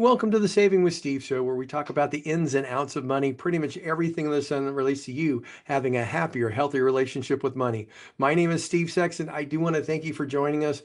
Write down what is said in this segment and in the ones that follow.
welcome to the Saving with Steve show, where we talk about the ins and outs of money, pretty much everything in the sun that relates to you having a happier, healthier relationship with money. My name is Steve Sexton. I do want to thank you for joining us.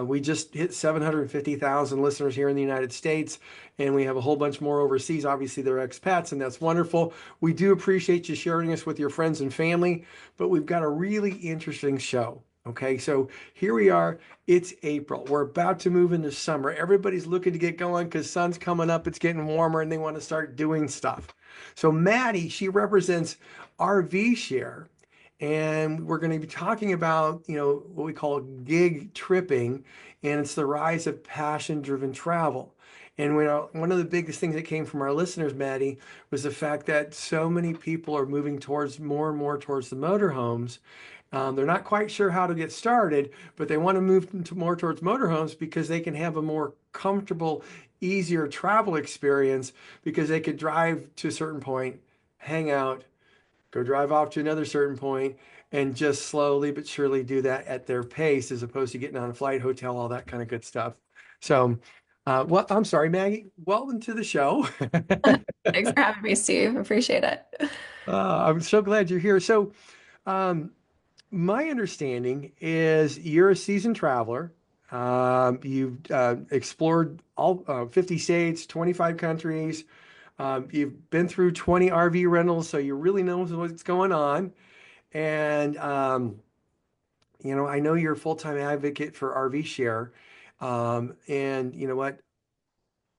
We just hit 750,000 listeners here in the United States, and we have a whole bunch more overseas. Obviously, they're expats, and that's wonderful. We do appreciate you sharing us with your friends and family, but we've got a really interesting show. Okay, so here we are. It's April. We're about to move into summer. Everybody's looking to get going because sun's coming up. It's getting warmer and they want to start doing stuff. So Maddie, she represents RV Share, and we're going to be talking about, what we call gig tripping, and it's the rise of passion-driven travel. And one of the biggest things that came from our listeners, Maddie, was the fact that so many people are moving towards more and more towards the motorhomes. They're not quite sure how to get started, but they want to move more towards motorhomes because they can have a more comfortable, easier travel experience because they could drive to a certain point, hang out, go drive off to another certain point, and just slowly but surely do that at their pace as opposed to getting on a flight, hotel, all that kind of good stuff. So, I'm sorry, Maggie. Welcome to the show. Thanks for having me, Steve. Appreciate it. I'm so glad you're here. So, um, my understanding is you're a seasoned traveler. You've explored all 50 states, 25 countries. You've been through 20 RV rentals, so you really know what's going on. And, I know you're a full-time advocate for RV Share. And you know what?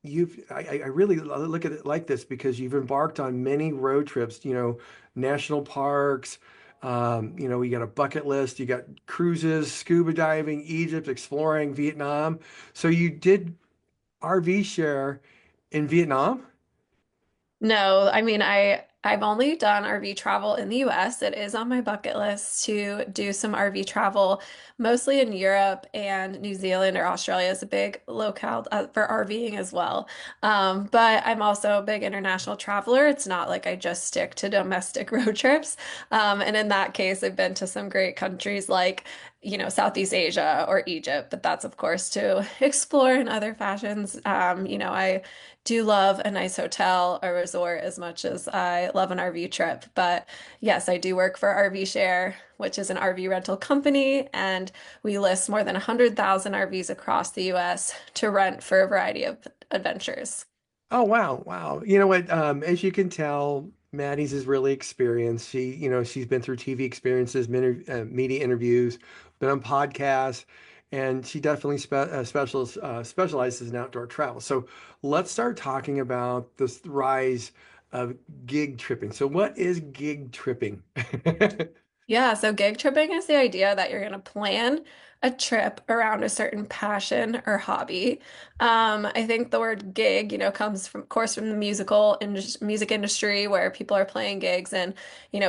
I really look at it like this because you've embarked on many road trips, national parks. You got a bucket list, you got cruises, scuba diving, Egypt, exploring, Vietnam. So you did RV Share in Vietnam? No, I've only done RV travel in the US. It is on my bucket list to do some RV travel, mostly in Europe, and New Zealand or Australia is a big locale for RVing as well. But I'm also a big international traveler. It's not like I just stick to domestic road trips. And in that case, I've been to some great countries like Southeast Asia or Egypt, but that's of course to explore in other fashions. I do love a nice hotel or resort as much as I love an RV trip. But yes, I do work for RV Share, which is an RV rental company, and we list more than 100,000 RVs across the US to rent for a variety of adventures. Oh, wow. Wow. You know what? As you can tell, Maddie's is really experienced. She's been through TV experiences, media interviews, been on podcasts, and she definitely specializes in outdoor travel. So let's start talking about this rise of gig tripping. So what is gig tripping? Yeah, so gig tripping is the idea that you're going to plan a trip around a certain passion or hobby. I think the word gig, comes from, of course, from the music industry where people are playing gigs. And,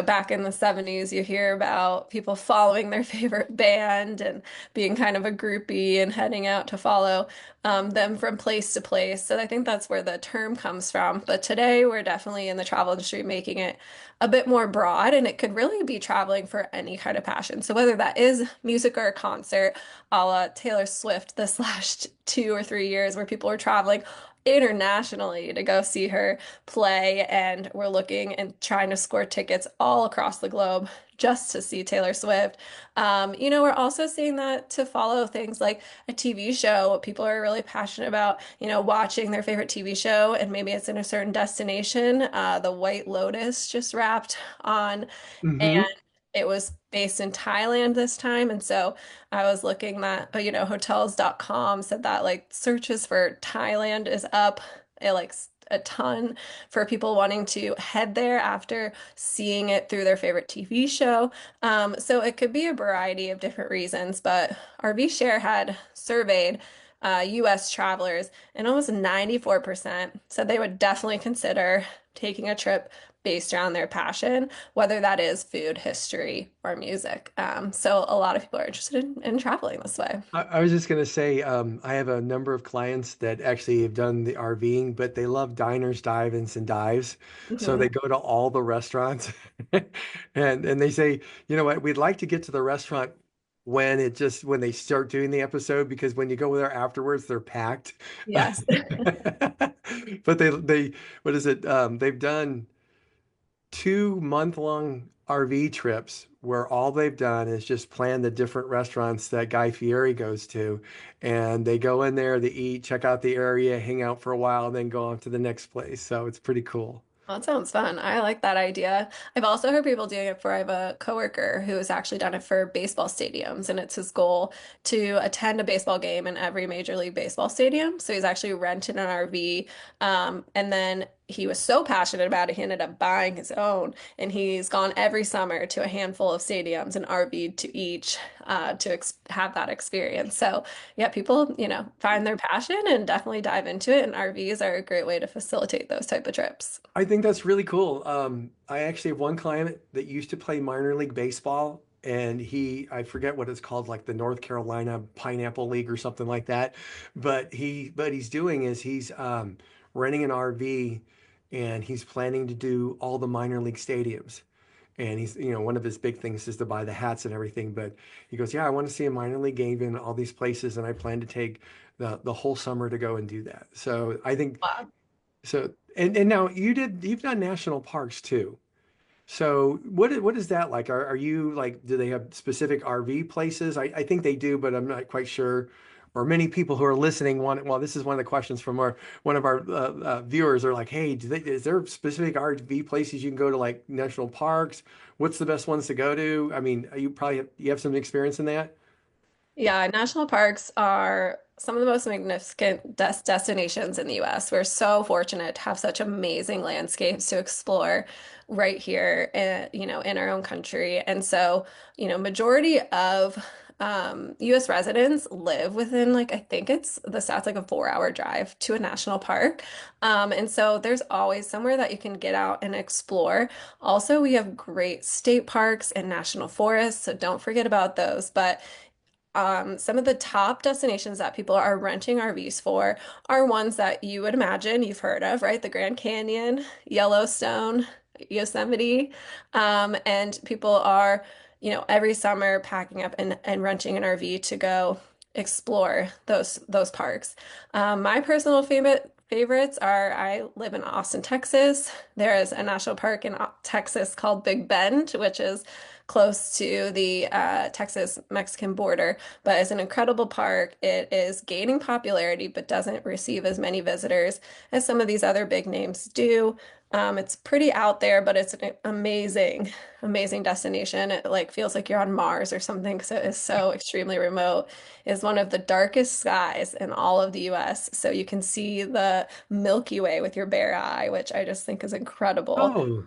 back in the 70s, you hear about people following their favorite band and being kind of a groupie and heading out to follow them from place to place. So I think that's where the term comes from. But today, we're definitely in the travel industry making it a bit more broad, and it could really be traveling for any kind of passion. So whether that is music or a concert, a la Taylor Swift this last 2 or 3 years, where people were traveling internationally to go see her play, and we're looking and trying to score tickets all across the globe just to see Taylor Swift. We're also seeing that to follow things like a TV show. What people are really passionate about, watching their favorite TV show, and maybe it's in a certain destination. The White Lotus just wrapped on, and Hmm. it was based in Thailand this time. And so I was looking that, hotels.com said that like searches for Thailand is up a ton for people wanting to head there after seeing it through their favorite TV show. So it could be a variety of different reasons, but RV Share had surveyed US travelers, and almost 94% said they would definitely consider taking a trip based around their passion, whether that is food, history, or music. So a lot of people are interested in traveling this way. I was just going to say, I have a number of clients that actually have done the RVing, but they love diners, dive-ins, and dives. So Mhm. they go to all the restaurants and they say, you know what, we'd like to get to the restaurant when they start doing the episode, because when you go there afterwards, they're packed. Yes. But they what is it? They've done 2 month-long RV trips where all they've done is just plan the different restaurants that Guy Fieri goes to, and they go in there, they eat, check out the area, hang out for a while, and then go on to the next place. So it's pretty cool. That sounds fun. I like that idea. I've also heard people doing it for, I have a coworker who has actually done it for baseball stadiums, and it's his goal to attend a baseball game in every Major League Baseball stadium. So he's actually rented an RV, and then he was so passionate about it, he ended up buying his own, and he's gone every summer to a handful of stadiums and RV'd to each to ex have that experience. So yeah, people, find their passion and definitely dive into it, and RVs are a great way to facilitate those type of trips. I think that's really cool. I actually have one client that used to play minor league baseball, and I forget what it's called, like the North Carolina Pineapple League or something like that. But he's doing is he's renting an RV, and he's planning to do all the minor league stadiums. And one of his big things is to buy the hats and everything. But he goes, yeah, I want to see a minor league game in all these places, and I plan to take the whole summer to go and do that. So I think Wow. so, and now you've done national parks too. So what is that like? Are you like, do they have specific RV places? I think they do, but I'm not quite sure. Or many people who are listening want, well, this is one of the questions from one of our viewers are like, hey, is there specific RV places you can go to, like national parks? What's the best ones to go to? I mean, you have some experience in that? Yeah, national parks are some of the most magnificent destinations in the US. We're so fortunate to have such amazing landscapes to explore right here, in our own country. And so, majority of US residents live within, like, I think it's the stats like a 4 hour drive to a national park. And so there's always somewhere that you can get out and explore. Also, we have great state parks and national forests, so don't forget about those. But some of the top destinations that people are renting RVs for are ones that you would imagine you've heard of, right? The Grand Canyon, Yellowstone, Yosemite. And people are, every summer packing up and renting an RV to go explore those parks. My personal favorites are, I live in Austin, Texas. There is a national park in Texas called Big Bend, which is close to the Texas-Mexican border, but it's an incredible park. It is gaining popularity, but doesn't receive as many visitors as some of these other big names do. It's pretty out there, but it's an amazing, amazing destination. It like feels like you're on Mars or something because it is so extremely remote. It's one of the darkest skies in all of the US, so you can see the Milky Way with your bare eye, which I just think is incredible. Oh.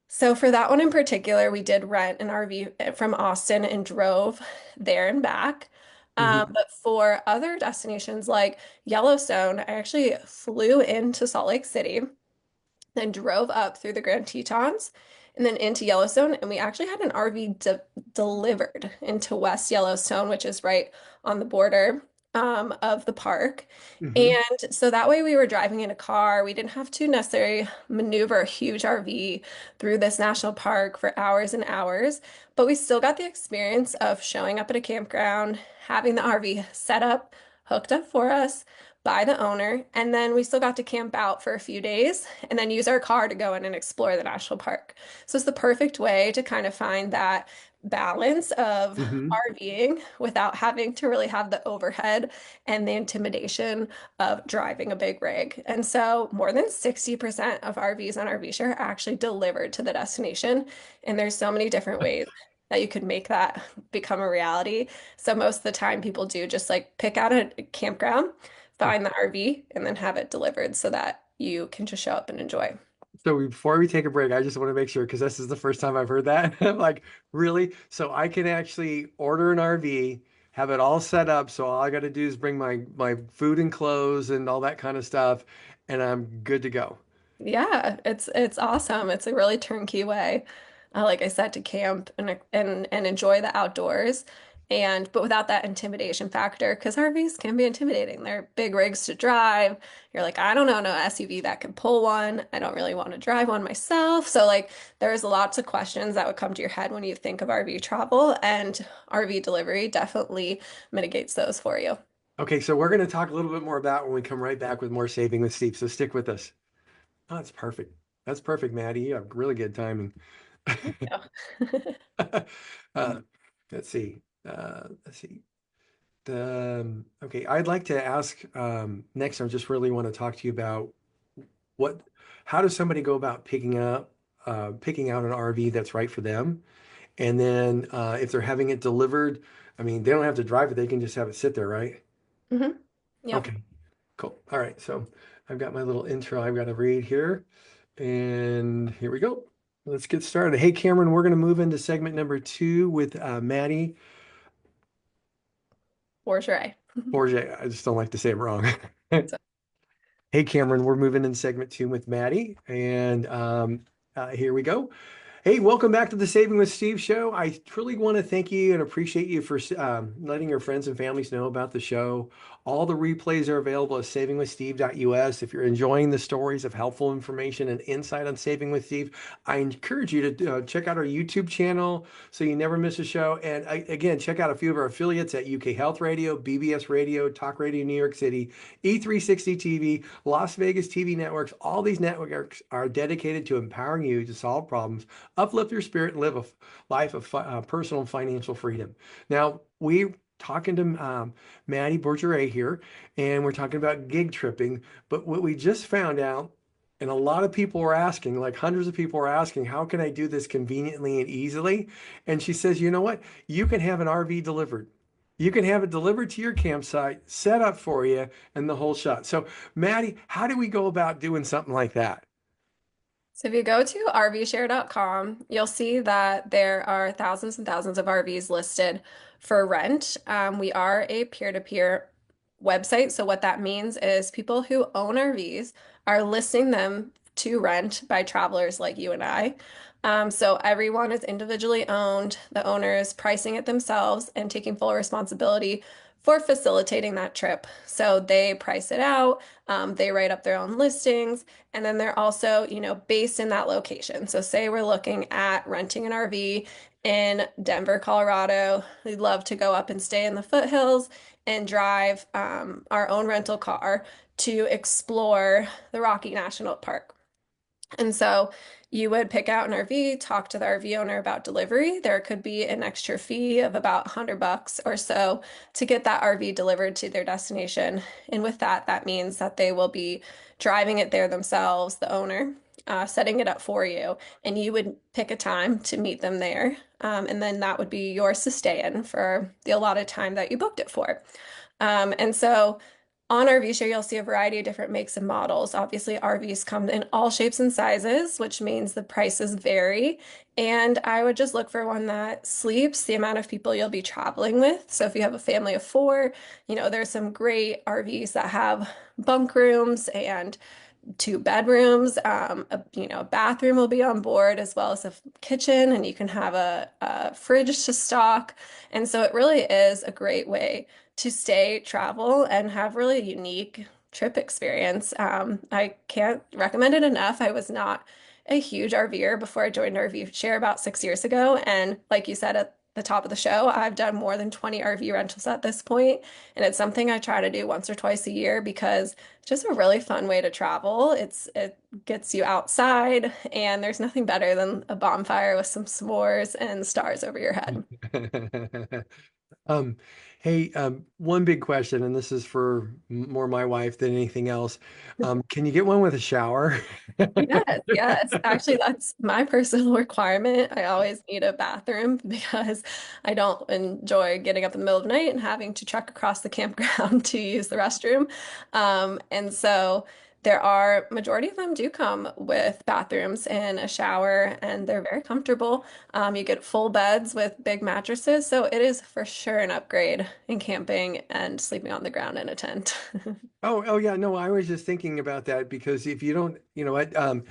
So for that one in particular, we did rent an RV from Austin and drove there and back. Hmm. But for other destinations like Yellowstone, I actually flew into Salt Lake City, then drove up through the Grand Tetons and then into Yellowstone. And we actually had an RV delivered into West Yellowstone, which is right on the border of the park. Hmm. And so that way we were driving in a car. We didn't have to necessarily maneuver a huge RV through this national park for hours and hours, but we still got the experience of showing up at a campground, having the RV set up, hooked up for us by the owner, and then we still got to camp out for a few days and then use our car to go in and explore the national park. So it's the perfect way to kind of find that balance of Hmm. RVing without having to really have the overhead and the intimidation of driving a big rig. And so more than 60% of RVs on RVshare are actually delivered to the destination. And there's so many different ways that you could make that become a reality. So most of the time people do just like pick out a campground, find the RV, and then have it delivered so that you can just show up and enjoy. So before we take a break, I just want to make sure because this is the first time I've heard that. I'm like, really? So I can actually order an RV, have it all set up. So all I got to do is bring my food and clothes and all that kind of stuff, and I'm good to go. Yeah, it's awesome. It's a really turnkey way, like I said, to camp and enjoy the outdoors, and but without that intimidation factor, because RVs can be intimidating. They're big rigs to drive. You're like, I don't know, no SUV that can pull one. I don't really want to drive one myself. So like, there's lots of questions that would come to your head when you think of RV travel, and RV delivery definitely mitigates those for you. Okay, so we're going to talk a little bit more about when we come right back with more Saving with Steve. So stick with us. Oh, that's perfect. That's perfect, Maddie. You have really good timing. Yeah. uh, let's see. Let's see. Okay, I'd like to ask next. I just really want to talk to you about what, how does somebody go about picking out an RV that's right for them? And then if they're having it delivered, I mean, they don't have to drive it; they can just have it sit there, right? hmm Yep. Okay, cool. All right, so I've got my little intro I've got to read here, and here we go. Let's get started. Hey, Cameron, we're going to move into segment number two with Maddie For sure. Forget. I just don't like to say it wrong. So, Hey, Cameron, we're moving in segment two with Maddie, and here we go. Hey, welcome back to the Saving with Steve show. I truly want to thank you and appreciate you for letting your friends and families know about the show. All the replays are available at savingwithsteve.us. If you're enjoying the stories of helpful information and insight on Saving with Steve, I encourage you to check out our YouTube channel so you never miss a show. And again, check out a few of our affiliates at UK Health Radio, BBS Radio, Talk Radio New York City, E360 TV, Las Vegas TV networks. All these networks are dedicated to empowering you to solve problems, uplift your spirit, and live a life of personal financial freedom. Now, we talking to Maddie Bourgeois here, and we're talking about gig tripping. But what we just found out, and a lot of people were asking, like hundreds of people were asking, how can I do this conveniently and easily? And she says, you know what? You can have an RV delivered. You can have it delivered to your campsite, set up for you, and the whole shot. So, Maddie, how do we go about doing something like that? so if you go to rvshare.com, you'll see that there are thousands and thousands of RVs listed for rent. We are a peer-to-peer website. So what that means is people who own RVs are listing them to rent by travelers like you and I. So everyone is individually owned. The owner is pricing it themselves and taking full responsibility for facilitating that trip. So they price it out, they write up their own listings, and then they're also, based in that location. So say we're looking at renting an RV in Denver, Colorado. We'd love to go up and stay in the foothills and drive our own rental car to explore the Rocky National Park. And so you would pick out an RV, talk to the RV owner about delivery. There could be an extra fee of about $100 or so to get that RV delivered to their destination. And with that, that means that they will be driving it there themselves, the owner, setting it up for you, and you would pick a time to meet them there. And then that would be yours to stay in for the allotted time that you booked it for. And so on RV Share, you'll see a variety of different makes and models. Obviously, RVs come in all shapes and sizes, which means the prices vary. And I would just look for one that sleeps the amount of people you'll be traveling with. So if you have a family of four, there's some great RVs that have bunk rooms and two bedrooms. A bathroom will be on board as well as a kitchen, and you can have a fridge to stock. And so it really is a great way to stay, travel, and have really unique trip experience. I can't recommend it enough. I was not a huge RVer before I joined RV Share about 6 years ago. And like you said at the top of the show, I've done more than 20 RV rentals at this point, and it's something I try to do once or twice a year because it's just a really fun way to travel. It gets you outside, and there's nothing better than a bonfire with some s'mores and stars over your head. Um, hey, one big question, and this is for more my wife than anything else. Can you get one with a shower? Yes, yes. Actually, that's my personal requirement. I always need a bathroom because I don't enjoy getting up in the middle of the night and having to trek across the campground to use the restroom. And so majority of them do come with bathrooms and a shower, and they're very comfortable. You get full beds with big mattresses, so it is for sure an upgrade in camping and sleeping on the ground in a tent. Oh yeah, no, I was just thinking about that because if you don't, you know what, um,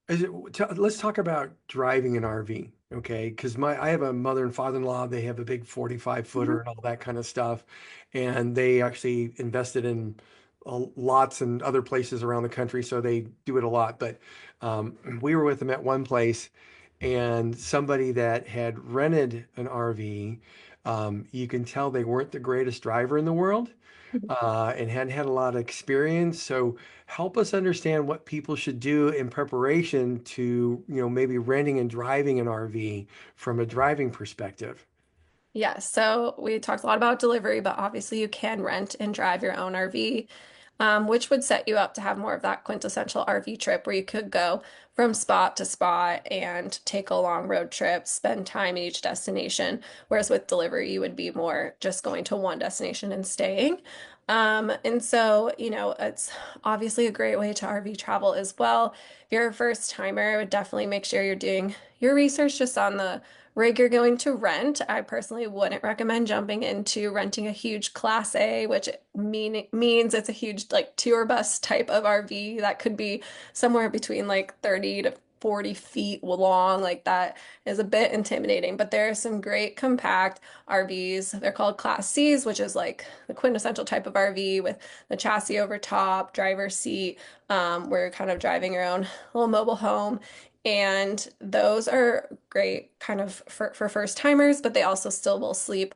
let's talk about driving an RV, okay? Because I have a mother and father-in-law. They have a big 45 footer and all that kind of stuff, and they actually invested in lots and other places around the country, so they do it a lot. But we were with them at one place, and somebody that had rented an RV. You can tell they weren't the greatest driver in the world, and hadn't had a lot of experience. So help us understand what people should do in preparation to, maybe renting and driving an RV from a driving perspective. Yes, so we talked a lot about delivery, but obviously you can rent and drive your own RV, which would set you up to have more of that quintessential RV trip where you could go from spot to spot and take a long road trip, spend time in each destination. Whereas with delivery, you would be more just going to one destination and staying. And so, it's obviously a great way to RV travel as well. If you're a first timer, I would definitely make sure you're doing your research just on the rig you're going to rent. I personally wouldn't recommend jumping into renting a huge Class A, which means it's a huge like tour bus type of RV that could be somewhere between like 30 to 40 feet long. Like that is a bit intimidating, but there are some great compact RVs. They're called Class Cs, which is like the quintessential type of RV with the chassis over top, driver's seat, where you're kind of driving your own little mobile home. And those are great kind of for first timers, but they also still will sleep,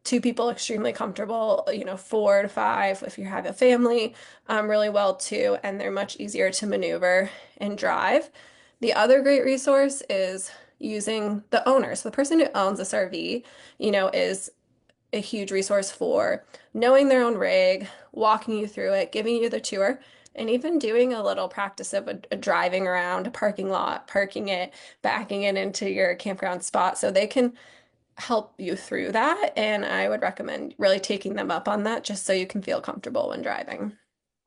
two people extremely comfortable, four to five if you have a family, really well too. And they're much easier to maneuver and drive. The other great resource is using the owner. So the person who owns this RV, is a huge resource for knowing their own rig, walking you through it, giving you the tour, and even doing a little practice of a driving around a parking lot, parking it, backing it into your campground spot so they can help you through that. And I would recommend really taking them up on that just so you can feel comfortable when driving.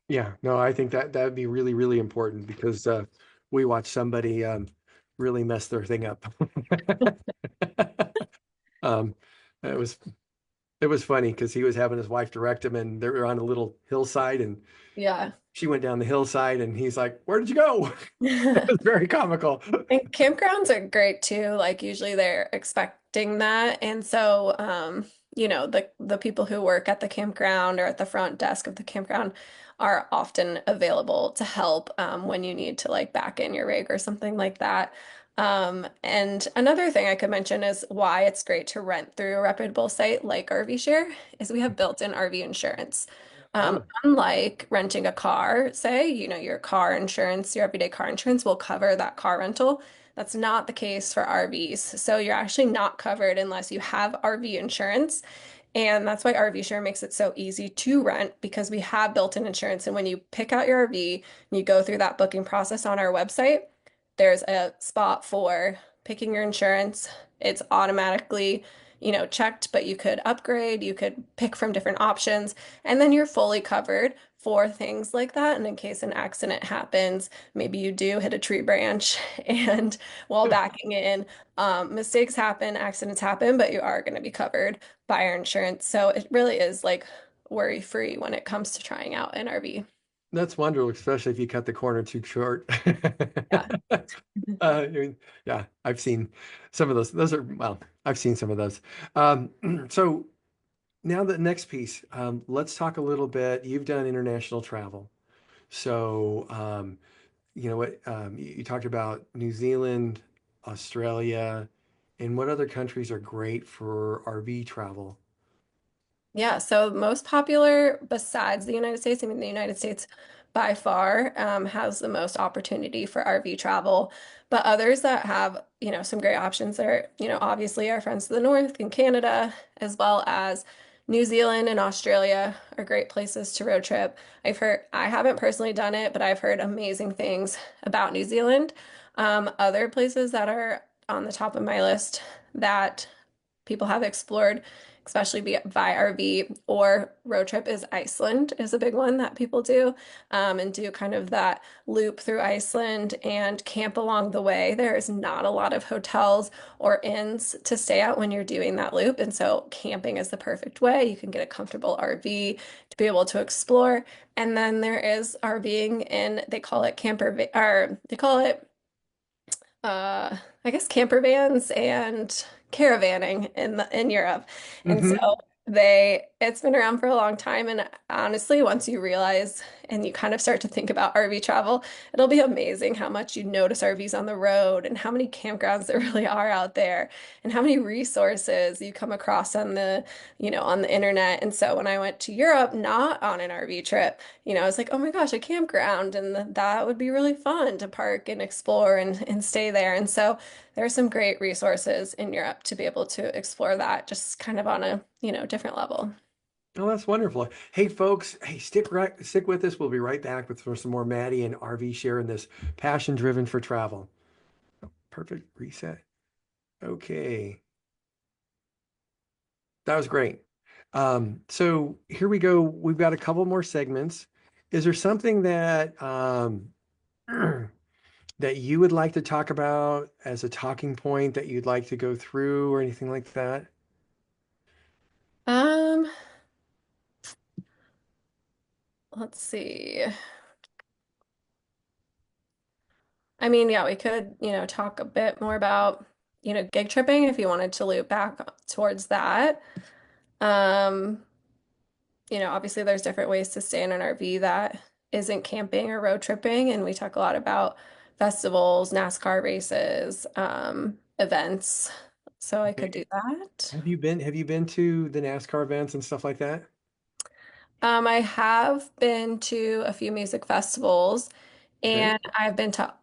Yeah, no, I think that would be really, really important because we watched somebody really mess their thing up. Um, it was it was funny because he was having his wife direct him, and they were on a little hillside, and Yeah. she went down the hillside, and he's like, "Where did you go?" It was very comical. And campgrounds are great too. Like usually they're expecting that. And so the people who work at the campground or at the front desk of the campground are often available to help when you need to like back in your rig or something like that. And another thing I could mention is why it's great to rent through a reputable site like RV Share is we have built-in RV insurance. Oh, Unlike renting a car, say, your car insurance, your everyday car insurance will cover that car rental. That's not the case for RVs. So you're actually not covered unless you have RV insurance. And that's why RV Share makes it so easy to rent because we have built-in insurance. And when you pick out your RV and you go through that booking process on our website, there's a spot for picking your insurance. It's automatically, checked, but you could upgrade, you could pick from different options, and then you're fully covered for things like that. And in case an accident happens, maybe you do hit a tree branch and while backing in, mistakes happen, accidents happen, but you are going to be covered by our insurance. So it really is like worry-free when it comes to trying out an RV. that's wonderful, especially if you cut the corner too short. Yeah. I mean, yeah, I've seen some of those. Those are, well, I've seen some of those. So now the next piece, let's talk a little bit. You've done international travel. So, you know what, you talked about New Zealand, Australia, and what other countries are great for RV travel? Yeah, so most popular besides the United States, I mean, the United States by far has the most opportunity for RV travel, but others that have, some great options are, obviously our friends to the north in Canada, as well as New Zealand and Australia are great places to road trip. I haven't personally done it, but I've heard amazing things about New Zealand. Other places that are on the top of my list that people have explored, especially by RV or road trip, is Iceland is a big one that people do, and do kind of that loop through Iceland and camp along the way. There is not a lot of hotels or inns to stay at when you're doing that loop, and so camping is the perfect way. You can get a comfortable RV to be able to explore, and then there is RVing in they call it or they call it I guess camper vans and caravanning in Europe. And so Hmm. It's been around for a long time, and honestly, once you realize and you kind of start to think about RV travel, it'll be amazing how much you notice RVs on the road and how many campgrounds there really are out there and how many resources you come across on on the internet. And so when I went to Europe, not on an RV trip, I was like, oh my gosh, a campground, and that would be really fun to park and explore and stay there. And so there are some great resources in Europe to be able to explore that just kind of on a different level. Oh, that's wonderful. Hey, folks, hey, stick with us. We'll be right back with for some more Maddie and RV sharing this passion driven for travel. Perfect reset. Okay, that was great. So here we go. We've got a couple more segments. Is there something that that you would like to talk about as a talking point that you'd like to go through or anything like that? Um, let's see. I mean, yeah, we could, talk a bit more about, gig tripping if you wanted to loop back towards that. Um, obviously there's different ways to stay in an RV that isn't camping or road tripping, and we talk a lot about festivals, NASCAR races, events. So I could Okay. do that. Have you been to the NASCAR events and stuff like that? I have been to a few music festivals, Okay. and I've been to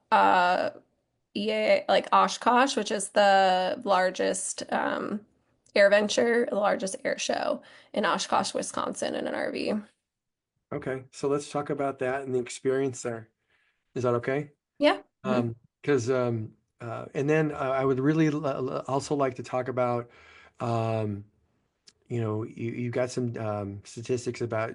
EA like Oshkosh, which is the largest the largest air show in Oshkosh, Wisconsin, in an RV. Okay. So let's talk about that and the experience there. Is that okay? Yeah. Mhm. Because and then I would really also like to talk about you got some statistics about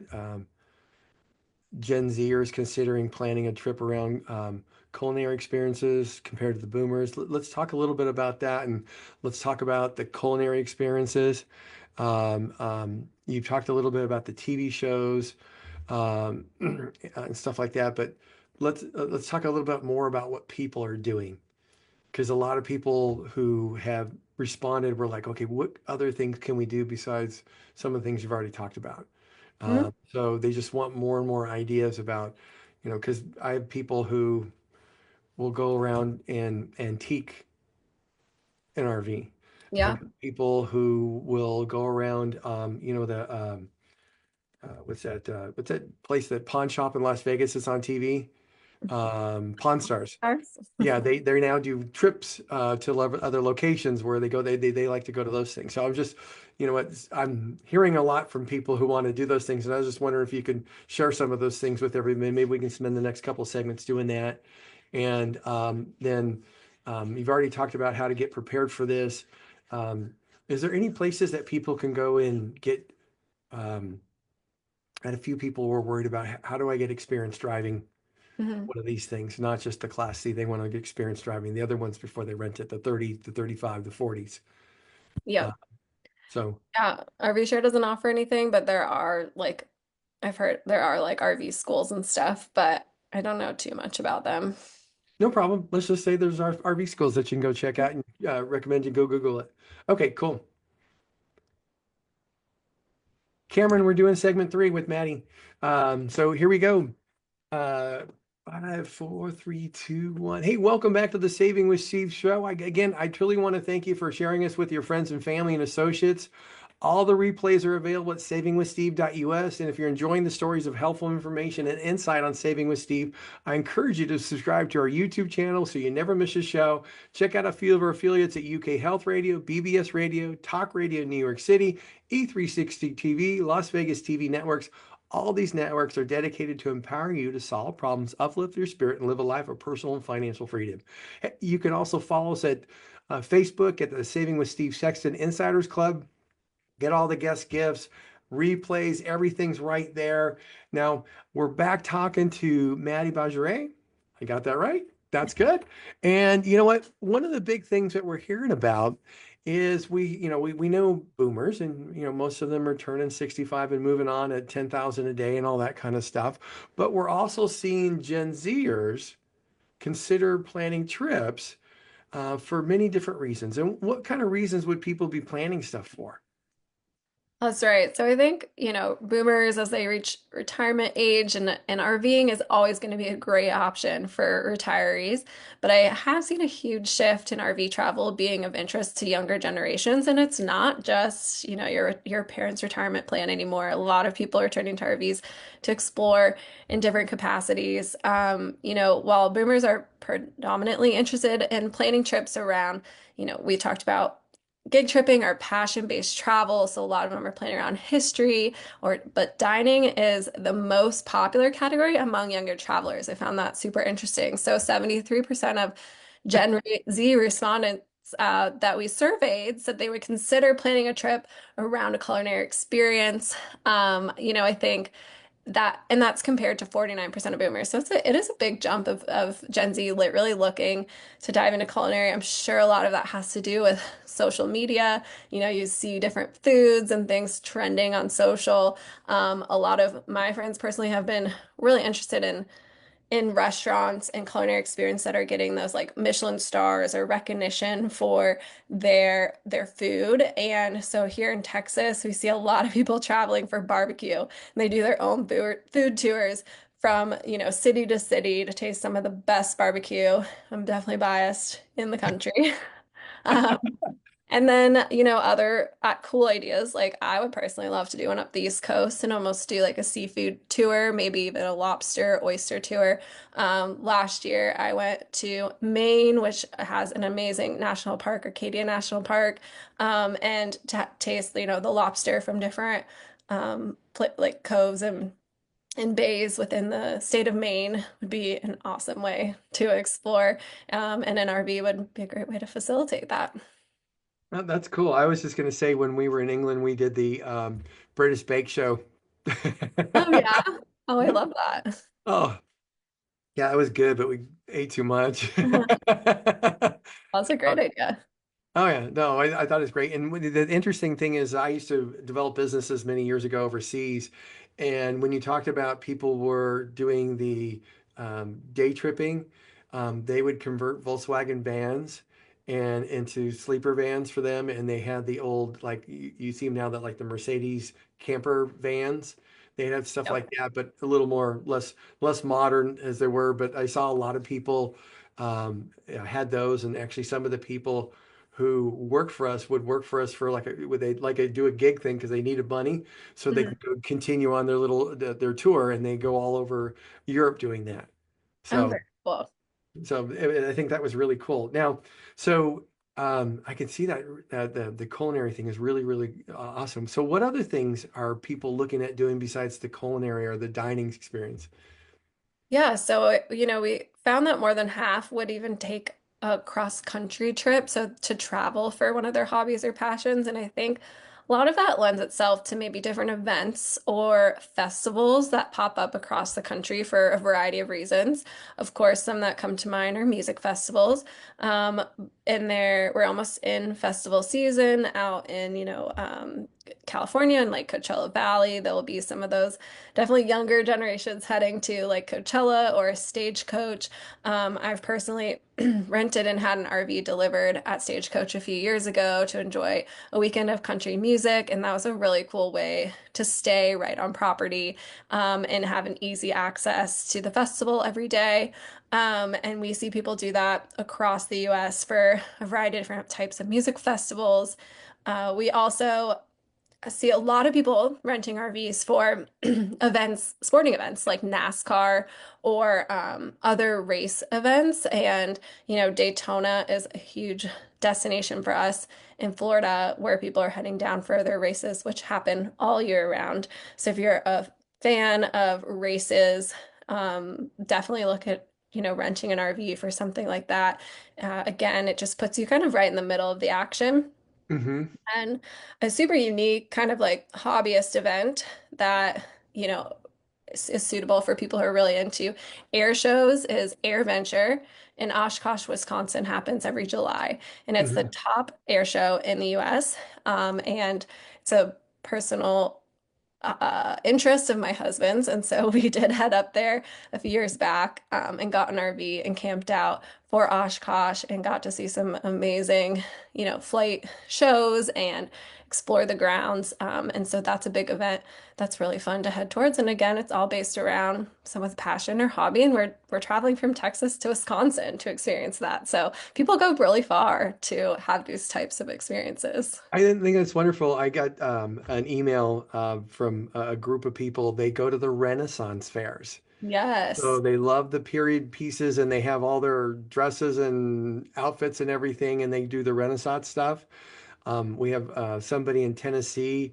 Gen Zers considering planning a trip around culinary experiences compared to the boomers. Let's talk a little bit about that, and let's talk about the culinary experiences. You talked a little bit about the TV shows and stuff like that, but let's talk a little bit more about what people are doing, because a lot of people who have responded were like, okay, what other things can we do besides some of the things you've already talked about? Mhm. So they just want more and more ideas about, because I have people who will go around and antique an RV. I've Yeah. got people who will go around, what's that place, that pawn shop in Las Vegas is on TV? Pawn Stars. Ours. Yeah, they now do trips to other locations where they go. They like to go to those things. So I'm just, I'm hearing a lot from people who want to do those things, and I was just wondering if you could share some of those things with everybody. Maybe we can spend the next couple segments doing that. And then you've already talked about how to get prepared for this. Um, is there any places that people can go and get? Um, and a few people were worried about how do I get experience driving Mhm. one of these things, not just the Class C. They want to get experience driving the other ones before they rent it, the 30, the 35, the 40s. Uh, Yep. so Yeah. RV Share doesn't offer anything, but there are like I've heard there are like RV schools and stuff, but I don't know too much about them. no problem. Let's just say there's RV schools that you can go check out, and recommend you go Google it. Okay, cool. Cameron, we're doing segment 3 with Maddie. So here we go. Uh, 5, 4, 3, 2, 1. Hey, welcome back to the Saving with Steve show. I truly want to thank you for sharing us with your friends and family and associates. All the replays are available at savingwithsteve.us. And if you're enjoying the stories of helpful information and insight on Saving with Steve, I encourage you to subscribe to our YouTube channel so you never miss a show. Check out a few of our affiliates at UK Health Radio, BBS Radio, Talk Radio New York City, E360 TV, Las Vegas TV networks. All these networks are dedicated to empowering you to solve problems, uplift your spirit, and live a life of personal and financial freedom. You can also follow us at Facebook at the Saving with Steve Sexton Insiders Club. Get all the guest gifts, replays, everything's right there. Now we're back talking to Maddie Bajaret. I got that right. That's good. And you know what? One of the big things that we're hearing about is we know boomers, and most of them are turning 65 and moving on at 10,000 a day and all that kind of stuff. But we're also seeing Gen Zers consider planning trips for many different reasons. And what kind of reasons would people be planning stuff for? That's right. So I think, boomers as they reach retirement age and RVing is always going to be a great option for retirees. But I have seen a huge shift in RV travel being of interest to younger generations. And it's not just, your parents' retirement plan anymore. A lot of people are turning to RVs to explore in different capacities. While boomers are predominantly interested in planning trips around, we talked about gig tripping or passion-based travel, so a lot of them are planning around history but dining is the most popular category among younger travelers. I found that super interesting. So 73% of Gen Z respondents that we surveyed said they would consider planning a trip around a culinary experience. I think and that's compared to 49% of boomers. So it is a big jump of Gen Z really looking to dive into culinary. I'm sure a lot of that has to do with social media. You see different foods and things trending on social. A lot of my friends personally have been really interested in restaurants and culinary experience that are getting those like Michelin stars or recognition for their food. And so here in Texas, we see a lot of people traveling for barbecue. And they do their own food tours from, city to city to taste some of the best barbecue. I'm definitely biased in the country. Um, and then, other cool ideas. Like I would personally love to do one up the East Coast and almost do like a seafood tour, maybe even a lobster, oyster tour. Last year I went to Maine, which has an amazing national park, Arcadia National Park, and to taste, the lobster from different like coves and bays within the state of Maine would be an awesome way to explore. And an RV would be a great way to facilitate that. Oh, that's cool. I was just going to say when we were in England, we did the British Bake Show. Oh yeah. Oh, I love that. Oh, yeah, it was good, but we ate too much. That's a great idea. Oh yeah, no, I thought it was great. And the interesting thing is, I used to develop businesses many years ago overseas, and when you talked about people were doing the day tripping, they would convert Volkswagen vans and into sleeper vans for them, and they had the old like you see them now that like the Mercedes camper vans. They'd have stuff Yep. like that, but a little more less modern as they were. But I saw a lot of people had those, and actually some of the people who work for us would work for us for like would they like a, do a gig thing because they needed money so they Mhm. could go continue on their tour and they go all over Europe doing that. Oh, So very cool. I think that was really cool. Now, so I can see that the culinary thing is really awesome. So what other things are people looking at doing besides the culinary or the dining experience? Yeah, so we found that more than half would even take a cross-country trip, so to travel for one of their hobbies or passions. And I think a lot of that lends itself to maybe different events or festivals that pop up across the country for a variety of reasons. Of course, some that come to mind are music festivals. Um, we're almost in festival season out in, California and like Coachella Valley. There will be some of those definitely younger generations heading to like Coachella or Stagecoach. I've personally rented and had an RV delivered at Stagecoach a few years ago to enjoy a weekend of country music, and that was a really cool way to stay right on property and have an easy access to the festival every day. And we see people do that across the US for a variety of different types of music festivals. We also I see a lot of people renting RVs for sporting events like NASCAR or other race events. And, Daytona is a huge destination for us in Florida where people are heading down for their races, which happen all year round. So if you're a fan of races, definitely look at, renting an RV for something like that. Again, it just puts you kind of right in the middle of the action. Hmm. And a super unique kind of like hobbyist event that, is suitable for people who are really into air shows is Air Venture in Oshkosh, Wisconsin, happens every July. And it's the Hmm. top air show in the US. And it's a personal interest of my husband's. And so we did head up there a few years back and got an RV and camped out for Oshkosh and got to see some amazing, flight shows and explore the grounds. And so that's a big event that's really fun to head towards. And again, it's all based around someone's passion or hobby. And we're traveling from Texas to Wisconsin to experience that. So people go really far to have these types of experiences. I didn't think that's wonderful. I got an email from a group of people. They go to the Renaissance fairs. So Yes. they love the period pieces and they have all their dresses and outfits and everything, and they do the Renaissance stuff. We have somebody in Tennessee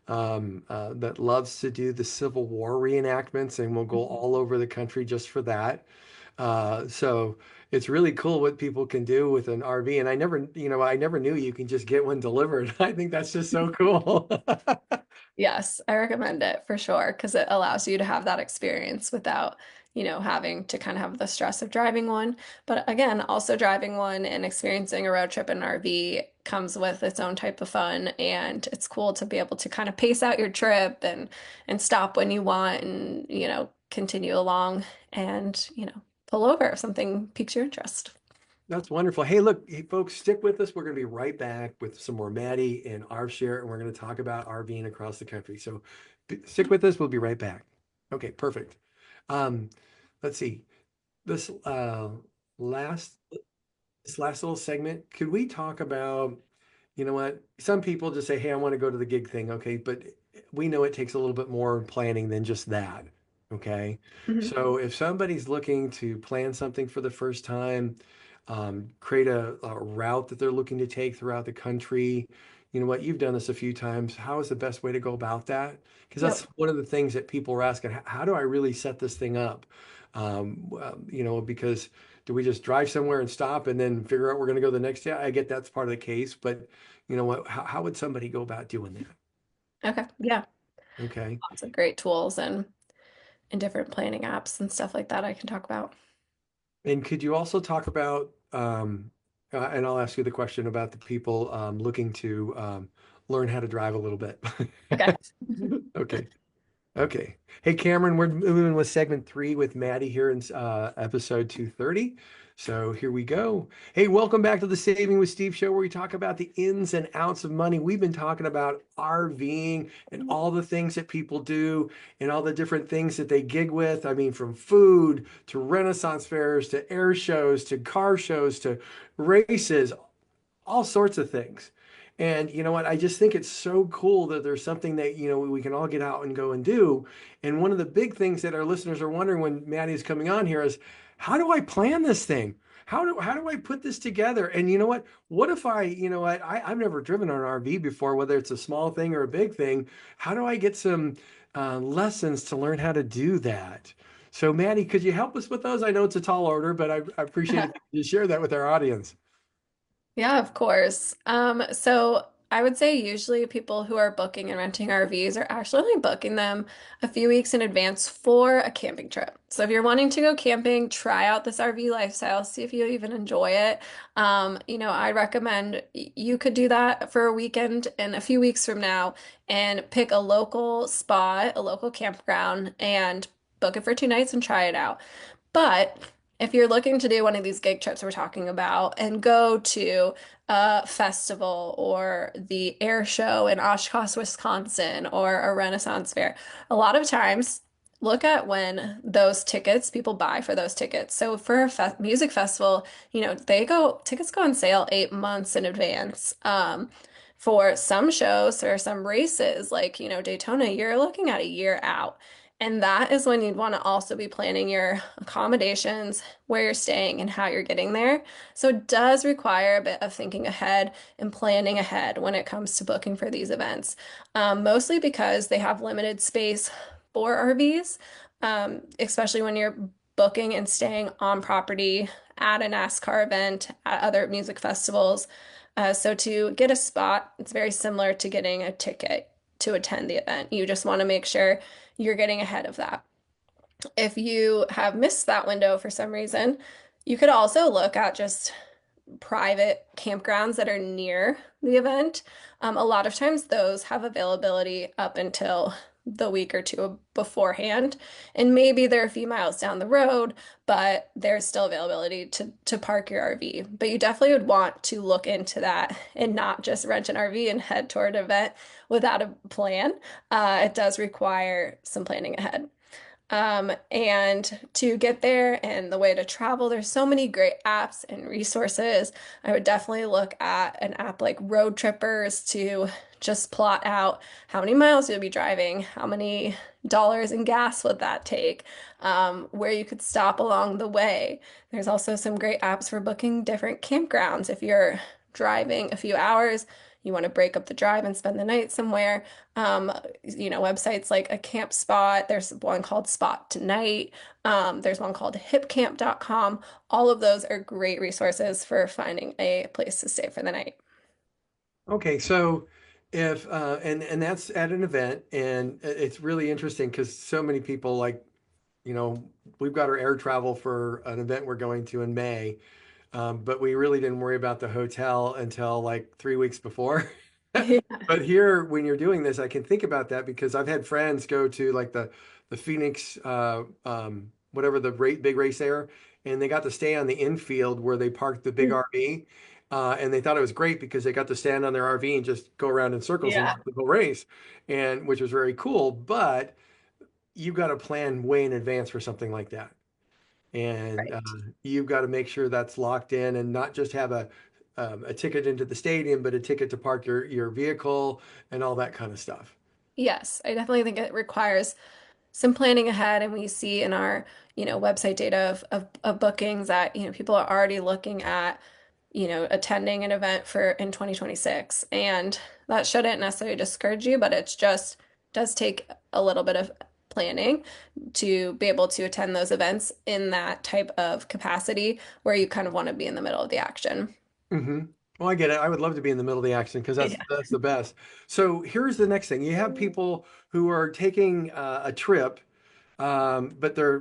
that loves to do the Civil War reenactments and will go all over the country just for that. So it's really cool what people can do with an RV. And I never knew you can just get one delivered. I think that's just so cool. Yes, I recommend it for sure because it allows you to have that experience without, having to kind of have the stress of driving one. But again, also driving one and experiencing a road trip in an RV comes with its own type of fun, and it's cool to be able to kind of pace out your trip and stop when you want and, continue along and, pull over if something piques your interest. That's wonderful. Hey, look, hey, folks, stick with us. We're going to be right back with some more Maddie and our share, and we're going to talk about RVing across the country. So stick with us. We'll be right back. Okay, perfect. Um, let's see. This last this last little segment, could we talk about, you know what? Some people just say, "Hey, I want to go to the gig thing." Okay, but we know it takes a little bit more planning than just that. Okay. Mhm. So if somebody's looking to plan something for the first time, create a route that they're looking to take throughout the country, you know what? You've done this a few times. How is the best way to go about that? Because that's Yep. one of the things that people are asking. How do I really set this thing up? Because do we just drive somewhere and stop and then figure out we're going to go the next day? I get that's part of the case, but you know what? How would somebody go about doing that? Okay. Yeah. Okay. Lots of great tools and different planning apps and stuff like that I can talk about. And could you also talk about, and I'll ask you the question about the people looking to learn how to drive a little bit. Okay. Okay. Okay. Hey, Cameron, we're moving with segment three with Maddie here in episode 230. So here we go. Hey, welcome back to the Saving with Steve show where we talk about the ins and outs of money. We've been talking about RVing and all the things that people do and all the different things that they gig with. I mean, from food to Renaissance fairs to air shows to car shows to races, all sorts of things. And you know what? I just think it's so cool that there's something that, we can all get out and go and do. And one of the big things that our listeners are wondering when Maddie is coming on here is, how do I plan this thing? How do I put this together? And you know what? What if I've never driven an RV before, whether it's a small thing or a big thing. How do I get some lessons to learn how to do that? So Maddie, could you help us with those? I know it's a tall order, but I appreciate it if you share that with our audience. Yeah, of course. So I would say usually people who are booking and renting RVs are actually only booking them a few weeks in advance for a camping trip. So if you're wanting to go camping, try out this RV lifestyle, see if you even enjoy it. I recommend you could do that for a weekend and a few weeks from now and pick a local spot, a local campground, and book it for 2 nights and try it out. But if you're looking to do one of these gig trips we're talking about and go to a festival or the air show in Oshkosh, Wisconsin, or a Renaissance fair, a lot of times look at when those tickets people buy for those tickets. So for a fe music festival, tickets go on sale 8 months in advance. For some shows or some races, like, Daytona, you're looking at a year out. And that is when you'd want to also be planning your accommodations, where you're staying, and how you're getting there. So it does require a bit of thinking ahead and planning ahead when it comes to booking for these events, mostly because they have limited space for RVs, especially when you're booking and staying on property at a NASCAR event, at other music festivals. So to get a spot, it's very similar to getting a ticket to attend the event. You just want to make sure you're getting ahead of that. If you have missed that window for some reason, you could also look at just private campgrounds that are near the event. A lot of times those have availability up until the week or two beforehand. And maybe they're a few miles down the road, but there's still availability to park your RV. But you definitely would want to look into that and not just rent an RV and head toward an event without a plan. It does require some planning ahead. And to get there and the way to travel, there's so many great apps and resources. I would definitely look at an app like Road Trippers to just plot out how many miles you'll be driving, how many dollars in gas would that take, where you could stop along the way. There's also some great apps for booking different campgrounds. If you're driving a few hours, you want to break up the drive and spend the night somewhere. Websites like a camp spot. There's one called Spot Tonight. There's one called hipcamp.com. All of those are great resources for finding a place to stay for the night. Okay, so if and that's at an event, and it's really interesting because so many people like, you know, we've got our air travel for an event we're going to in May. But we really didn't worry about the hotel until like 3 weeks before. Yeah. But here, when you're doing this, I can think about that because I've had friends go to like the Phoenix, whatever the big race there, and they got to stay on the infield where they parked the big RV, and they thought it was great because they got to stand on their RV and just go around in circles and Yeah. watch the whole race, and which was very cool. But you've got to plan way in advance for something like that. And Right. you've got to make sure that's locked in and not just have a ticket into the stadium, but a ticket to park your vehicle and all that kind of stuff. Yes, I definitely think it requires some planning ahead, and we see in our, website data of bookings that, people are already looking at, attending an event for in 2026. And that shouldn't necessarily discourage you, but it's just does take a little bit of planning to be able to attend those events in that type of capacity where you kind of want to be in the middle of the action. Hmm. Well, I get it. I would love to be in the middle of the action because that's the best. So here's the next thing. You have people who are taking a trip, but they're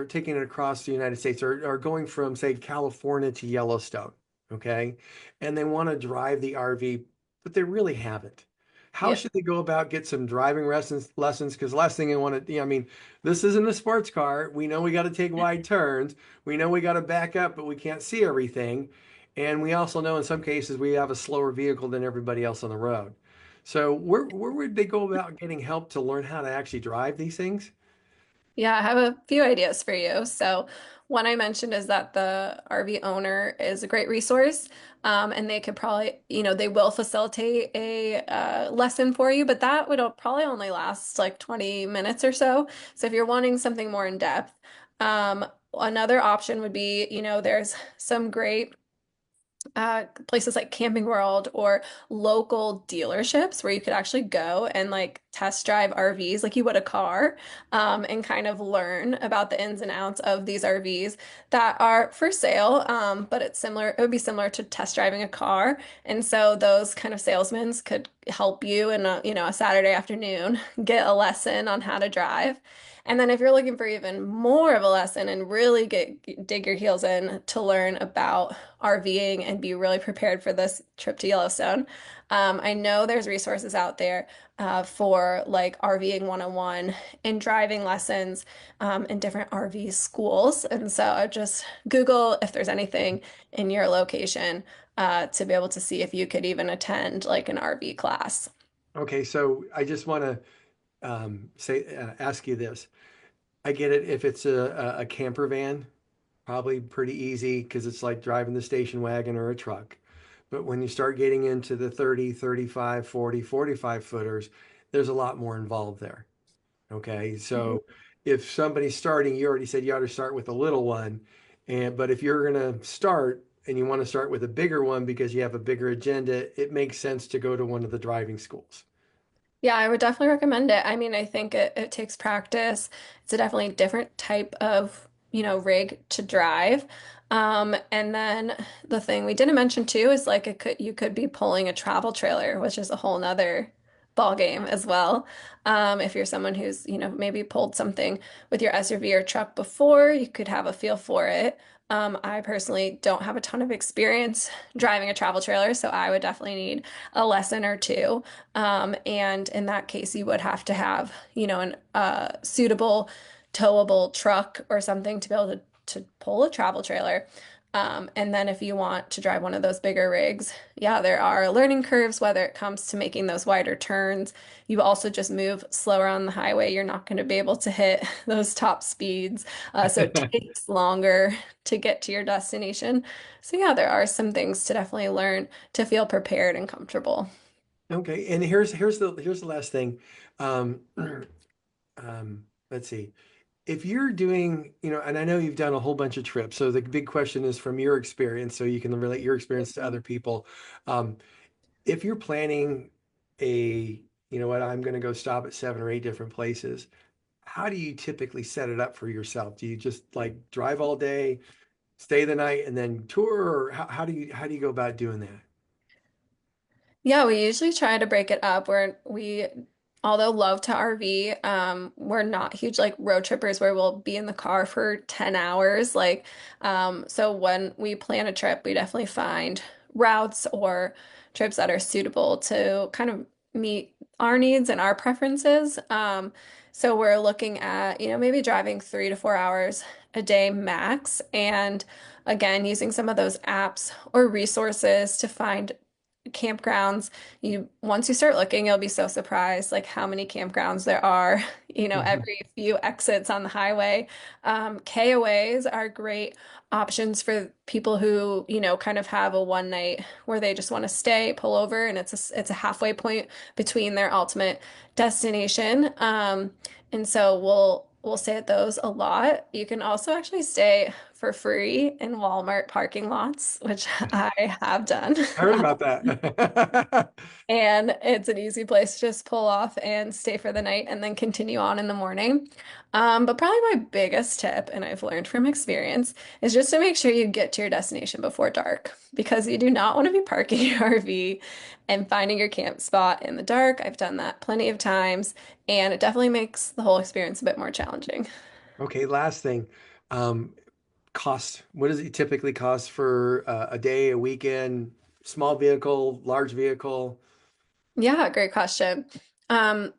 taking it across the United States or going from, say, California to Yellowstone, okay? And they want to drive the RV, but they really haven't. How Yeah. should they go about get some driving lessons? Because the last thing I want to, I mean, this isn't a sports car. We know we got to take wide turns. We know we got to back up, but we can't see everything. And we also know in some cases we have a slower vehicle than everybody else on the road. So where would they go about getting help to learn how to actually drive these things? Yeah, I have a few ideas for you. So, one I mentioned is that the RV owner is a great resource, and they could probably, they will facilitate a lesson for you, but that would probably only last like 20 minutes or so. So, if you're wanting something more in depth, another option would be, there's some great places like Camping World or local dealerships where you could actually go and like test drive RVs like you would a car, and kind of learn about the ins and outs of these RVs that are for sale. But it would be similar to test driving a car. And so those kind of salesmen could help you in a Saturday afternoon get a lesson on how to drive. And then if you're looking for even more of a lesson and really dig your heels in to learn about RVing and be really prepared for this trip to Yellowstone, I know there's resources out there for like RVing 101 and driving lessons in different RV schools. And so I just Google if there's anything in your location to be able to see if you could even attend like an RV class. Okay, so I just want to ask you this. I get it if it's a camper van, probably pretty easy because it's like driving the station wagon or a truck. But when you start getting into the 30, 35, 40, 45 footers, there's a lot more involved there. Okay, Mhm. so if somebody's starting, you already said you ought to start with a little one, and but if you're gonna start and you want to start with a bigger one because you have a bigger agenda, it makes sense to go to one of the driving schools. Yeah, I would definitely recommend it. I mean, I think it takes practice. It's a definitely different type of, rig to drive. And then the thing we didn't mention too is like you could be pulling a travel trailer, which is a whole nother ball game as well. If you're someone who's, maybe pulled something with your SUV or truck before, you could have a feel for it. I personally don't have a ton of experience driving a travel trailer, so I would definitely need a lesson or two. And in that case, you would have to have, an suitable towable truck or something to be able to pull a travel trailer. And then if you want to drive one of those bigger rigs, yeah, there are learning curves, whether it comes to making those wider turns. You also just move slower on the highway. You're not going to be able to hit those top speeds. So it takes longer to get to your destination. So yeah, there are some things to definitely learn to feel prepared and comfortable. Okay, and here's the last thing. Um, let's see. If you're doing, and I know you've done a whole bunch of trips, so the big question is from your experience, so you can relate your experience to other people. Um, if you're planning a, you know what, I'm going to go stop at 7 or 8 different places, how do you typically set it up for yourself? Do you just like drive all day, stay the night, and then tour, or how do you go about doing that? Yeah, we usually try to break it up where although love to RV, we're not huge like road trippers where we'll be in the car for 10 hours. So when we plan a trip, we definitely find routes or trips that are suitable to kind of meet our needs and our preferences. So we're looking at, maybe driving 3 to 4 hours a day max. And again, using some of those apps or resources to find campgrounds. You once you start looking, you'll be so surprised like how many campgrounds there are, Mhm. every few exits on the highway. KOAs are great options for people who, kind of have a one night where they just want to stay, pull over, and it's a halfway point between their ultimate destination. And so we'll stay at those a lot. You can also actually stay for free in Walmart parking lots, which I have done. I heard about that. And it's an easy place to just pull off and stay for the night and then continue on in the morning. But probably my biggest tip, and I've learned from experience, is just to make sure you get to your destination before dark because you do not want to be parking your RV and finding your camp spot in the dark. I've done that plenty of times, and it definitely makes the whole experience a bit more challenging. Okay, last thing. Um, Cost. What does it typically cost for a day, a weekend, small vehicle, large vehicle? Yeah, great question. Um,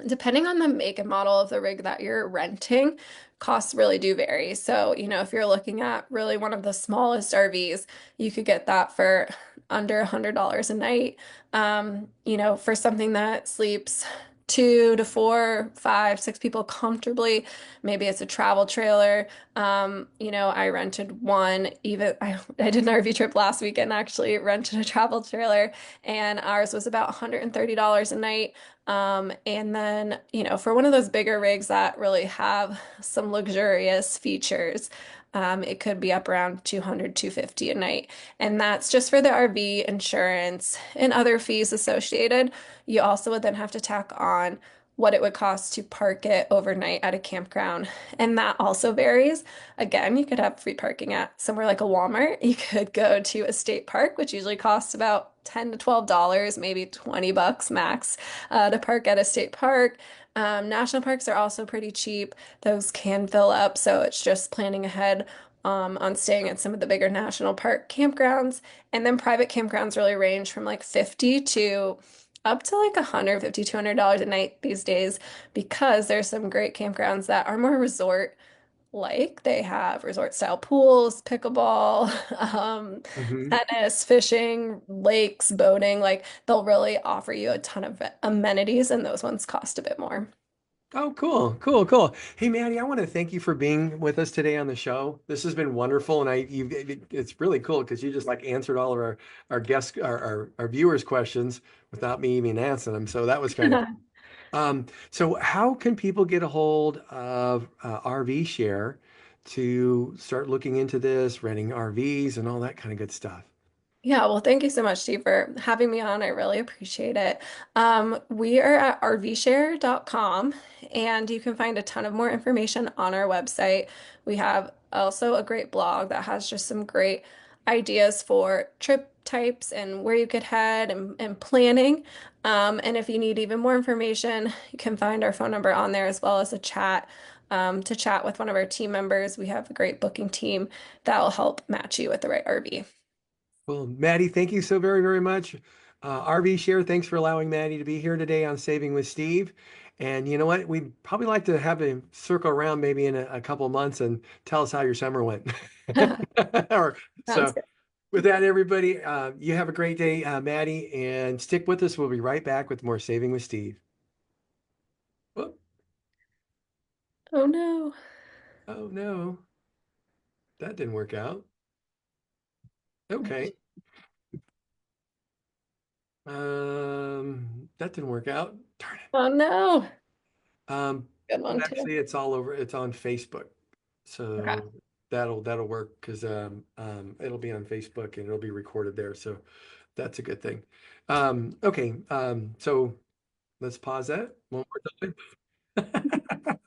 Depending on the make and model of the rig that you're renting, costs really do vary. So, if you're looking at really one of the smallest RVs, you could get that for under $100 a night. For something that sleeps 2 to 4, 5, 6 people comfortably, maybe it's a travel trailer. I rented one, even I did an RV trip last weekend, actually rented a travel trailer, and ours was about $130 a night. And then, for one of those bigger rigs that really have some luxurious features, it could be up around 200, 250 a night. And that's just for the RV insurance and other fees associated. You also would then have to tack on what it would cost to park it overnight at a campground. And that also varies. Again, you could have free parking at somewhere like a Walmart. You could go to a state park, which usually costs about $10 to $12, maybe $20 max to park at a state park. National parks are also pretty cheap. Those can fill up, so it's just planning ahead on staying at some of the bigger national park campgrounds. And then private campgrounds really range from like 50 to up to like 150, $200 a night these days because there's some great campgrounds that are more resort like. They have resort style pools, pickleball, Hmm. tennis, fishing, lakes, boating. Like they'll really offer you a ton of amenities, and those ones cost a bit more. Oh, cool, cool, cool. Hey, Maddie, I want to thank you for being with us today on the show. This has been wonderful, and it's really cool because you just like answered all of our guests, our viewers' questions without me even answering them. So that was kind of cool. So how can people get a hold of RV Share to start looking into this, renting RVs, and all that kind of good stuff? Yeah, well, thank you so much, Steve, for having me on. I really appreciate it. We are at rvshare.com, and you can find a ton of more information on our website. We have also a great blog that has just some great ideas for trip types and where you could head and planning. And if you need even more information, you can find our phone number on there as well as a chat. to chat with one of our team members. We have a great booking team that will help match you with the right RV. Well, Maddie, thank you so very, very much. RV Share, thanks for allowing Maddie to be here today on Saving with Steve. And you know what? We'd probably like to have him circle around maybe in a couple of months and tell us how your summer went. Or, Sounds so good. with that, everybody, you have a great day, Maddie, and stick with us. We'll be right back with more Saving with Steve. Whoop. Oh no. Oh no, that didn't work out. Okay. That didn't work out. Darn it. Oh no. Um, Good but one too. actually it's all over. It's on Facebook. Okay. So that'll work because it'll be on Facebook and it'll be recorded there. So that's a good thing. Okay. So let's pause that one more time.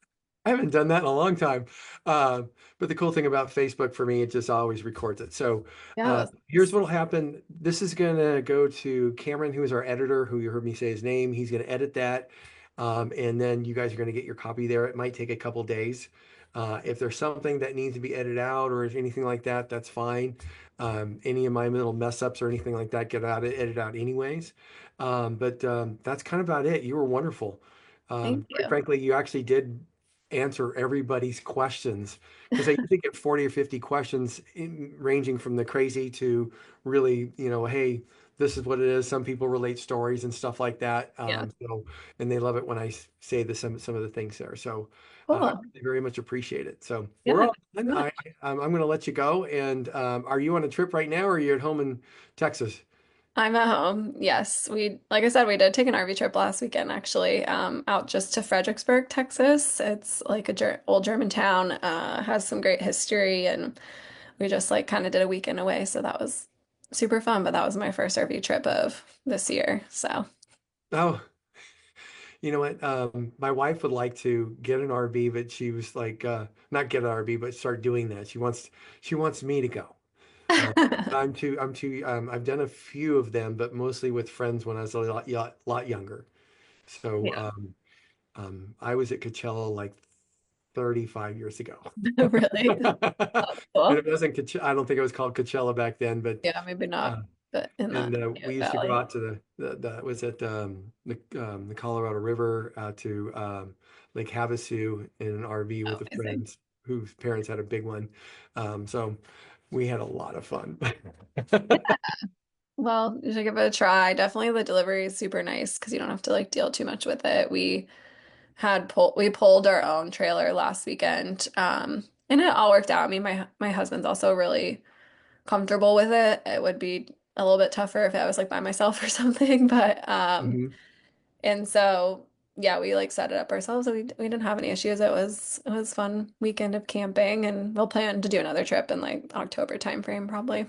I haven't done that in a long time. Uh, but the cool thing about Facebook for me, it just always records it. So Yeah, it here's what'll happen. This is going to go to Cameron, who is our editor, who you heard me say his name. He's going to edit that. And then you guys are going to get your copy there. It might take a couple days. If there's something that needs to be edited out or anything like that, that's fine. Any of my little mess ups or anything like that, get out, edit out anyways. But that's kind of about it. You were wonderful. thank Quite you. frankly, you actually did answer everybody's questions because I usually get 40 or 50 questions ranging from the crazy to really, hey, this is what it is. Some people relate stories and stuff like that. Yeah. And they love it when I say some of the things there. So I Cool. really very much appreciate it. So we're Yeah, all thanks done. so much. I'm going to let you go. And are you on a trip right now or are you at home in Texas? I'm at home. Yes, like I said, we did take an RV trip last weekend, actually, out just to Fredericksburg, Texas. It's like a ger old German town, has some great history, and we just like kind of did a weekend away, so that was super fun. But that was my first RV trip of this year, so Oh, you know what? My wife would like to get an RV, but she was like, not get an RV, but start doing that. She wants me to go. Uh, I've done a few of them, but mostly with friends when I was a lot younger. So, yeah, I was at Coachella like 35 years ago. really, that's And cool. it wasn't Coachella, I don't think it was called Coachella back then, but Yeah, maybe not, uh, but in the and we used to go valley. out to the was it the Colorado River out to Lake Havasu in an RV Oh, with the amazing. friends whose parents had a big one. So we had a lot of fun. Well, you should give it a try. Definitely the delivery is super nice because you don't have to like deal too much with it. We pulled our own trailer last weekend. And it all worked out. I mean, my husband's also really comfortable with it. It would be a little bit tougher if I was like by myself or something, but Mhm. and so yeah, we like set it up ourselves. So we didn't have any issues. It was fun weekend of camping, and we'll plan to do another trip in like October timeframe probably.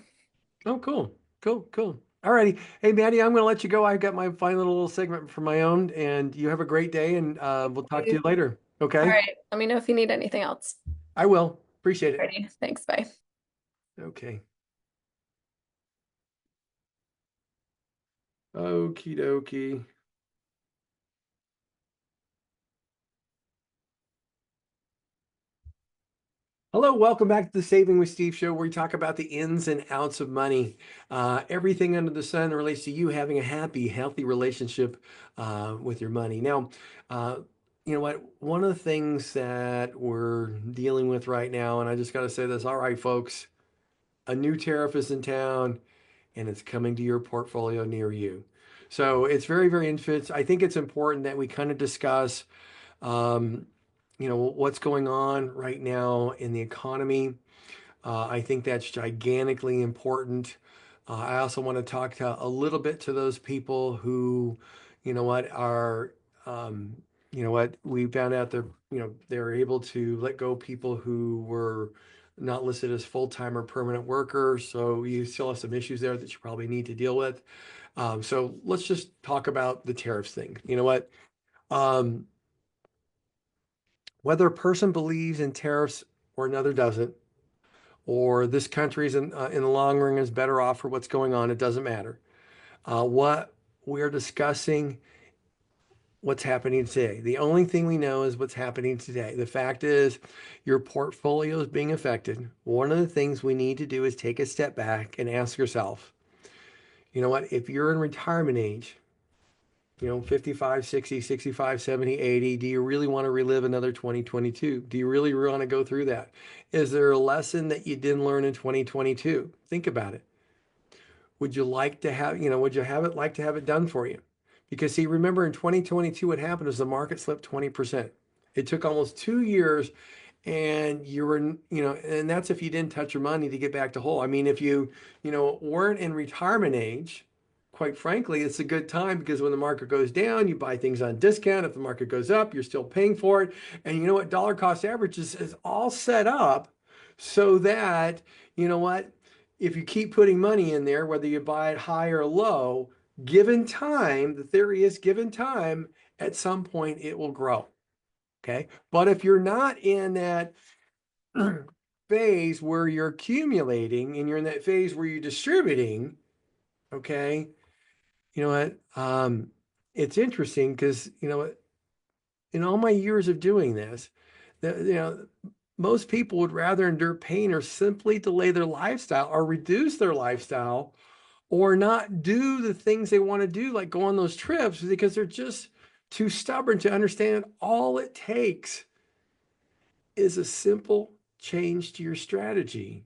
Oh, cool, cool, cool. All righty. Hey, Maddie, I'm going to let you go. I've got my final little segment for my own, and you have a great day, and we'll talk to you later. All Okay? right. Let me know if you need anything else. I will. Appreciate it. Alrighty. Thanks. Bye. Okay. Okie dokie. Hello, welcome back to the Saving with Steve show, where we talk about the ins and outs of money. Everything under the sun that relates to you having a happy, healthy relationship with your money. Now, uh, you know what? One of the things that we're dealing with right now, and I just got to say this, all right, folks, a new tariff is in town and it's coming to your portfolio near you. So it's very, very infant. I think it's important that we kind of discuss um, what's going on right now in the economy. I think that's gigantically important. I also want to talk to a little bit to those people who, are, we found out that, they're able to let go people who were not listed as full-time or permanent workers. So you still have some issues there that you probably need to deal with. So let's just talk about the tariffs thing. You know what? Um, Whether a person believes in tariffs or another doesn't, or this country's in the long run is better off for what's going on, it doesn't matter. What we're discussing what's happening today. The only thing we know is what's happening today. The fact is your portfolio is being affected. One of the things we need to do is take a step back and ask yourself, you know what, if you're in retirement age, 55, 60, 65, 70, 80, do you really want to relive another 2022? Do you really want to go through that? Is there a lesson that you didn't learn in 2022? Think about it. Would you like to have, would you have it like to have it done for you? Because see, remember in 2022, what happened is the market slipped 20%. It took almost 2 years and you were, and that's if you didn't touch your money to get back to whole. I mean, if you, weren't in retirement age, quite frankly, it's a good time because when the market goes down, you buy things on discount. If the market goes up, you're still paying for it. And you know what? Dollar cost average is all set up so that, you know what? If you keep putting money in there, whether you buy it high or low, given time, the theory is given time, at some point it will grow. Okay. But if you're not in that phase where you're accumulating and you're in that phase where you're distributing, okay, you know what? It's interesting because, in all my years of doing this, most people would rather endure pain or simply delay their lifestyle or reduce their lifestyle or not do the things they want to do, like go on those trips, because they're just too stubborn to understand all it takes is a simple change to your strategy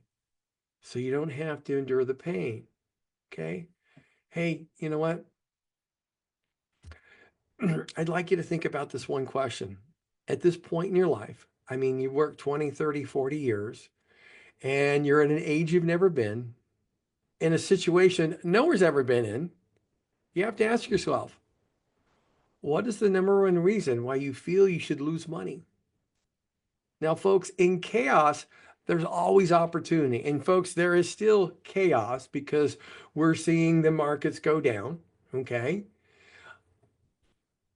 so you don't have to endure the pain. Okay. Hey, you know what? I'd like you to think about this one question. At this point in your life, I mean, you worked 20, 30, 40 years, and you're at an age you've never been, in a situation no one's ever been in. You have to ask yourself, what is the number one reason why you feel you should lose money? Now, folks, in chaos, there's always opportunity. And folks, there is still chaos because we're seeing the markets go down. Okay.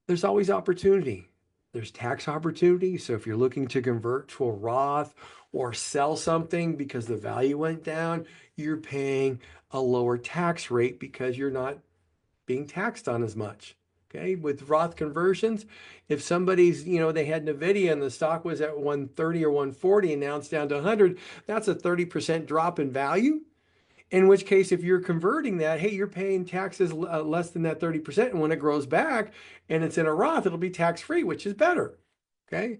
There's always opportunity. There's tax opportunity. So if you're looking to convert to a Roth or sell something because the value went down, you're paying a lower tax rate because you're not being taxed on as much. Okay, with Roth conversions, if somebody's, they had Nvidia and the stock was at 130 or 140 and now it's down to 100, that's a 30% drop in value. In which case, if you're converting that, hey, you're paying taxes less than that 30%. And when it grows back and it's in a Roth, it'll be tax free, which is better. Okay.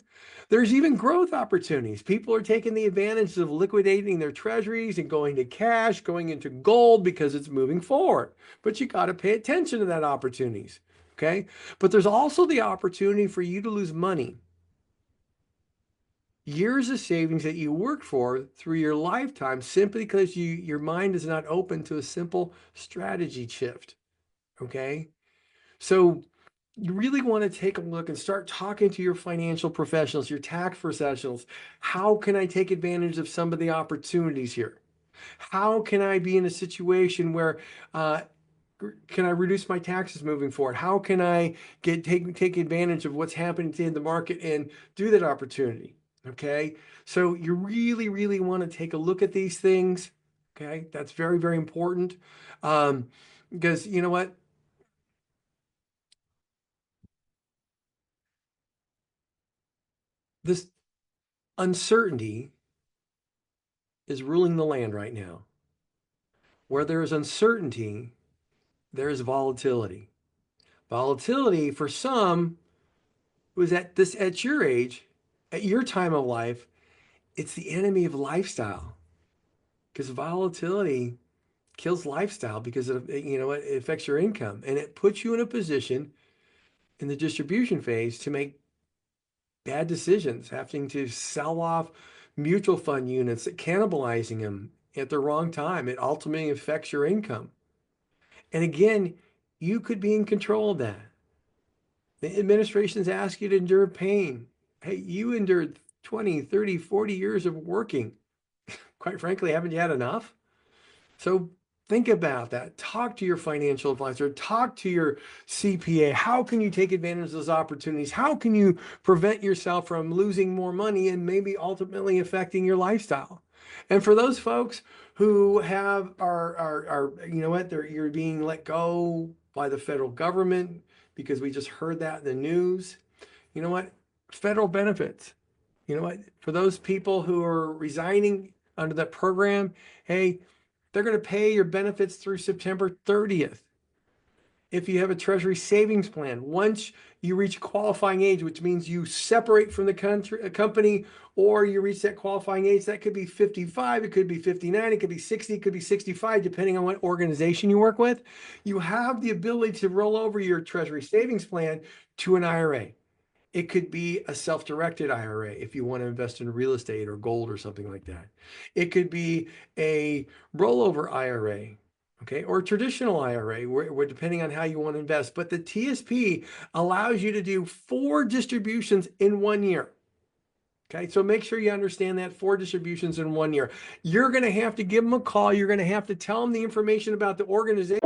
There's even growth opportunities. People are taking the advantage of liquidating their treasuries and going to cash, going into gold because it's moving forward. But you got to pay attention to that opportunities. Okay. But there's also the opportunity for you to lose money. Years of savings that you worked for through your lifetime simply because your mind is not open to a simple strategy shift. Okay. So you really want to take a look and start talking to your financial professionals, your tax professionals. How can I take advantage of some of the opportunities here? How can I be in a situation where uh, can I reduce my taxes moving forward? How can I take advantage of what's happening in the market and do that opportunity? Okay, so you really, really want to take a look at these things. Okay, that's very, very important because you know what? This uncertainty is ruling the land right now. Where there is uncertainty, there is volatility. Volatility for some was at your age, at your time of life, it's the enemy of lifestyle because volatility kills lifestyle because it affects your income and it puts you in a position in the distribution phase to make bad decisions, having to sell off mutual fund units, cannibalizing them at the wrong time. It ultimately affects your income. And again, you could be in control of that. The administrations ask you to endure pain. Hey, you endured 20, 30, 40 years of working. Quite frankly, haven't you had enough? So think about that. Talk to your financial advisor, talk to your CPA. How can you take advantage of those opportunities? How can you prevent yourself from losing more money and maybe ultimately affecting your lifestyle? And for those folks who have are you know what, you're being let go by the federal government because we just heard that in the news. You know what? Federal benefits. You know what? For those people who are resigning under that program, hey, they're going to pay your benefits through September 30th. If you have a Treasury savings plan, once you reach qualifying age, which means you separate from the company, or you reach that qualifying age, that could be 55, it could be 59, it could be 60, it could be 65, depending on what organization you work with. You have the ability to roll over your Treasury savings plan to an IRA. It could be a self-directed IRA if you want to invest in real estate or gold or something like that. It could be a rollover IRA, okay, or a traditional IRA, where depending on how you want to invest. But the TSP allows you to do 4 distributions in 1 year. Okay, so make sure you understand that 4 distributions in 1 year. You're going to have to give them a call. You're going to have to tell them the information about the organization.